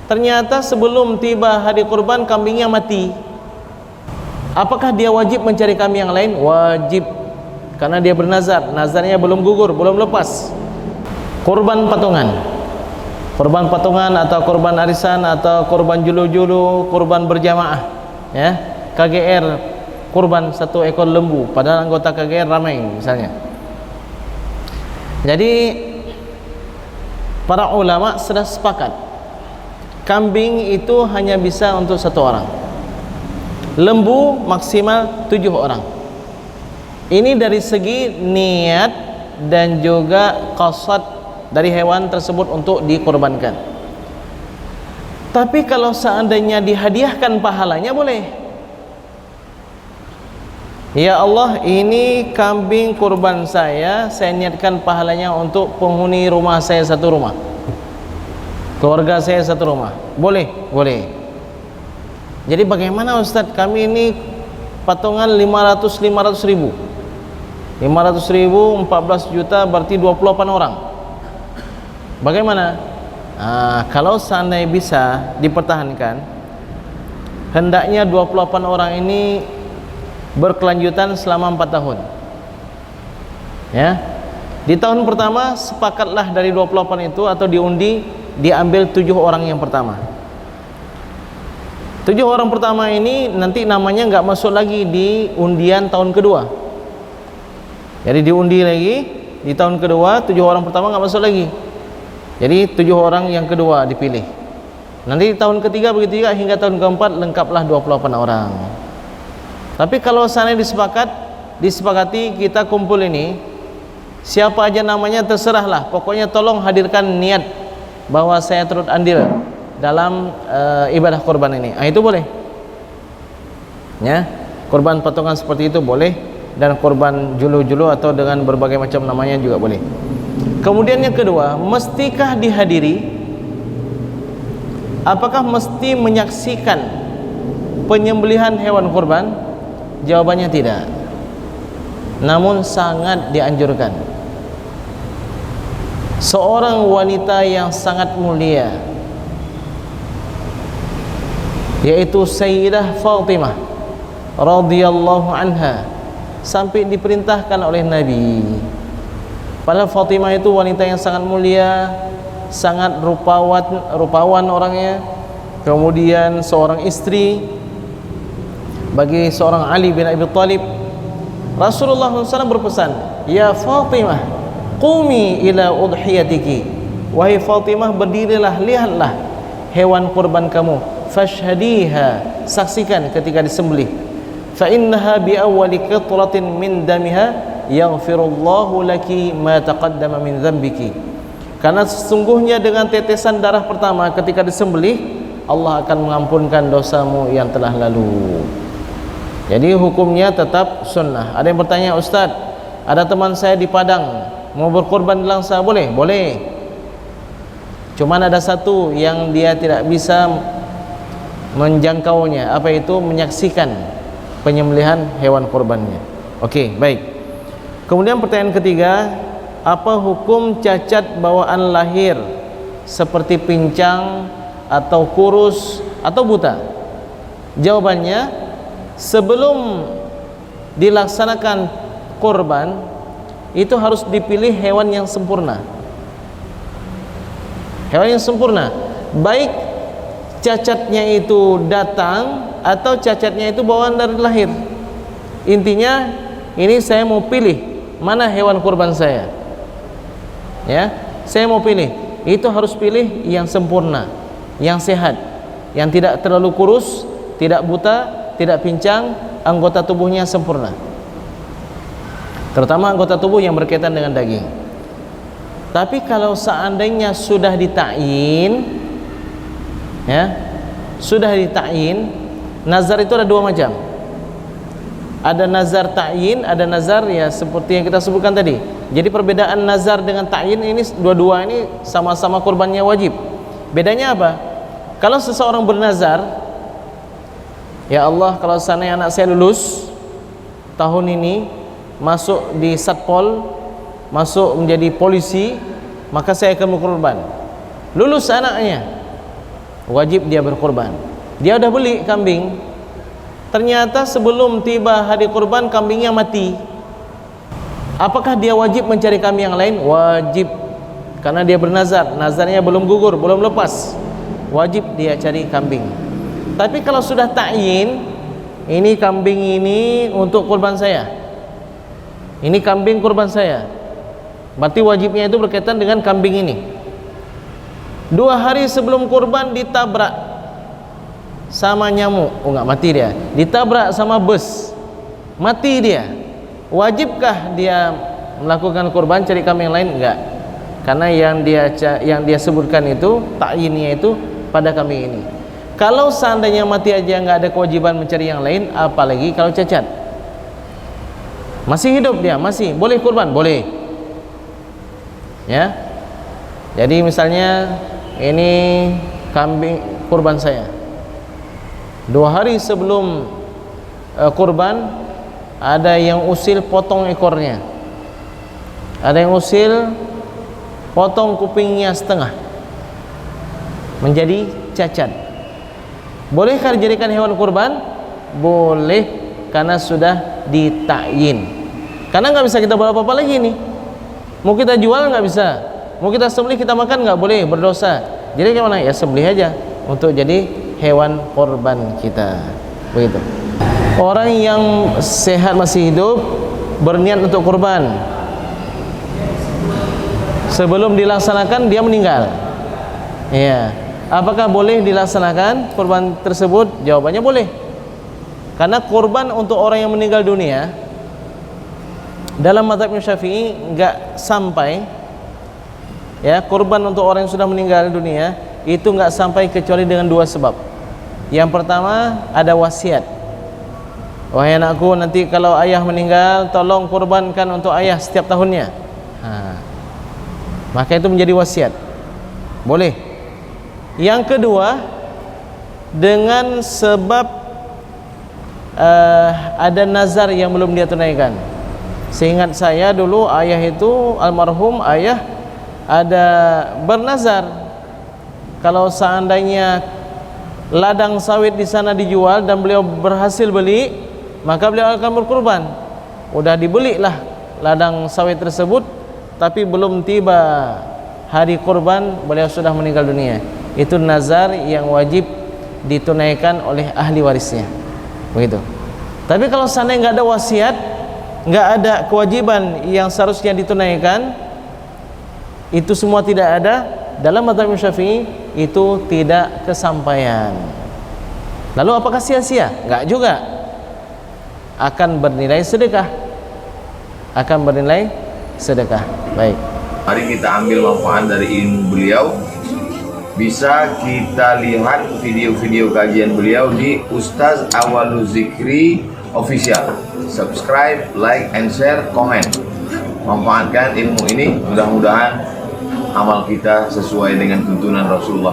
ternyata sebelum tiba hari kurban kambingnya mati. Apakah dia wajib mencari kambing yang lain? Wajib, karena dia bernazar, nazarnya belum gugur, belum lepas. Kurban patungan atau kurban arisan atau kurban julu-julu, kurban berjamaah, ya. KGR kurban 1 ekor lembu, padahal anggota KGR ramai misalnya. Jadi para ulama sudah sepakat, kambing itu hanya bisa untuk 1 orang, lembu maksimal 7 orang. Ini dari segi niat dan juga qasad dari hewan tersebut untuk dikorbankan. Tapi kalau seandainya dihadiahkan pahalanya boleh. Ya Allah, ini kambing kurban saya niatkan pahalanya untuk penghuni rumah saya 1 rumah, keluarga saya 1 rumah. Boleh, boleh. Jadi bagaimana Ustadz, kami ini patungan 500 ribu, 14 juta berarti 28 orang. Bagaimana? Kalau seandainya bisa dipertahankan, hendaknya 28 orang ini berkelanjutan selama 4 tahun. Ya. Di tahun pertama sepakatlah dari 28 itu atau diundi, diambil 7 orang yang pertama. 7 orang pertama ini nanti namanya nggak masuk lagi di undian tahun kedua. Jadi diundi lagi di tahun kedua, 7 orang pertama nggak masuk lagi. Jadi 7 orang yang kedua dipilih. Nanti tahun ketiga begitu juga hingga tahun keempat lengkaplah 28 orang. Tapi kalau seandainya disepakati kita kumpul ini, siapa aja namanya terserahlah. Pokoknya tolong hadirkan niat bahwa saya turut andil dalam ibadah korban ini. Itu boleh. Ya, korban patungan seperti itu boleh, dan korban julu-julu atau dengan berbagai macam namanya juga boleh. Kemudian yang kedua, mestikah dihadiri? Apakah mesti menyaksikan penyembelihan hewan kurban? Jawabannya tidak. Namun sangat dianjurkan. Seorang wanita yang sangat mulia, yaitu Sayyidah Fatimah radhiyallahu anha, sampai diperintahkan oleh Nabi. Padahal Fatimah itu wanita yang sangat mulia, sangat rupawan orangnya, kemudian seorang istri bagi seorang Ali bin Abi Thalib. Rasulullah SAW berpesan, "Ya Fatimah, qumi ila udhiyatiki." Wahai Fatimah, berdirilah, lihatlah hewan kurban kamu. Fashhadiha, saksikan ketika disembelih. Fa innaha bi awwali qitratin min damiha yaghfirullahu laki ma taqaddama min dzambiki. Karena sesungguhnya dengan tetesan darah pertama ketika disembelih, Allah akan mengampunkan dosamu yang telah lalu. Jadi hukumnya tetap sunnah. Ada yang bertanya, Ustaz, ada teman saya di Padang mau berkorban di Langsa, boleh? Boleh. Cuman ada satu yang dia tidak bisa menjangkaunya, apa itu? Menyaksikan penyembelihan hewan kurbannya. Oke, baik. Kemudian pertanyaan ketiga, apa hukum cacat bawaan lahir seperti pincang atau kurus atau buta? Jawabannya, sebelum dilaksanakan kurban itu harus dipilih hewan yang sempurna. Hewan yang sempurna, baik cacatnya itu datang atau cacatnya itu bawaan dari lahir. Intinya ini saya mau pilih mana hewan kurban saya. Ya, saya mau pilih. Itu harus pilih yang sempurna, yang sehat, yang tidak terlalu kurus, tidak buta, tidak pincang, anggota tubuhnya sempurna. Terutama anggota tubuh yang berkaitan dengan daging. Tapi kalau seandainya sudah ditakyin, ya, sudah ditakyin, nazar itu ada 2 macam. Ada nazar ta'yin, ada nazar ya seperti yang kita sebutkan tadi. Jadi perbedaan nazar dengan ta'yin ini, dua-dua ini sama-sama kurbannya wajib. Bedanya apa? Kalau seseorang bernazar, ya Allah, kalau seandainya anak saya lulus tahun ini, masuk di Satpol, masuk menjadi polisi, maka saya akan berkorban. Lulus anaknya, wajib dia berkurban. Dia udah beli kambing, ternyata sebelum tiba hari kurban kambingnya mati. Apakah dia wajib mencari kambing yang lain? Wajib, karena dia bernazar, nazarnya belum gugur, belum lepas, wajib dia cari kambing. Tapi kalau sudah ta'yin, ini kambing ini untuk kurban saya, ini kambing kurban saya, berarti wajibnya itu berkaitan dengan kambing ini. 2 hari sebelum kurban ditabrak sama nyamuk, oh nggak mati dia, ditabrak sama bus, mati dia. Wajibkah dia melakukan kurban cari kambing yang lain? Enggak, karena yang dia sebutkan itu ta'yinnya itu pada kambing ini. Kalau seandainya mati aja nggak ada kewajiban mencari yang lain, apalagi kalau cacat. Masih hidup dia, masih boleh kurban, boleh. Ya, jadi misalnya ini kambing kurban saya, 2 hari sebelum kurban ada yang usil potong ekornya, ada yang usil potong kupingnya setengah menjadi cacat. Bolehkah dijadikan hewan kurban? Boleh, karena sudah ditakyin. Karena nggak bisa kita buat apa-apa lagi nih. Mau kita jual nggak bisa, mau kita sembelih kita makan nggak boleh, berdosa. Jadi gimana? Ya sembelih aja untuk jadi hewan kurban kita. Begitu. Orang yang sehat masih hidup berniat untuk kurban, sebelum dilaksanakan dia meninggal. Ya, apakah boleh dilaksanakan kurban tersebut? Jawabannya boleh. Karena kurban untuk orang yang meninggal dunia dalam mazhab Syafi'i enggak sampai, ya, kurban untuk orang yang sudah meninggal dunia itu enggak sampai kecuali dengan 2 sebab. Yang pertama ada wasiat. Wahai anakku, nanti kalau ayah meninggal tolong kurbankan untuk ayah setiap tahunnya. Maka itu menjadi wasiat, boleh. Yang kedua, dengan sebab ada nazar yang belum dia tunaikan. Seingat saya dulu ayah itu, almarhum ayah, ada bernazar kalau seandainya ladang sawit di sana dijual dan beliau berhasil beli, maka beliau akan berkurban. Udah dibelilah ladang sawit tersebut, tapi belum tiba hari kurban beliau sudah meninggal dunia. Itu nazar yang wajib ditunaikan oleh ahli warisnya. Begitu. Tapi kalau seandainya nggak ada wasiat, nggak ada kewajiban yang seharusnya ditunaikan, itu semua tidak ada, dalam mazhab Syafi'i itu tidak kesampaian. Lalu apakah sia-sia? Enggak juga. Akan bernilai sedekah. Akan bernilai sedekah. Baik. Mari kita ambil manfaat dari ilmu beliau. Bisa kita lihat video-video kajian beliau di Ustaz Awalul Zikri Official. Subscribe, like, and share, komen. Manfaatkan ilmu ini, mudah-mudahan amal kita sesuai dengan tuntunan Rasulullah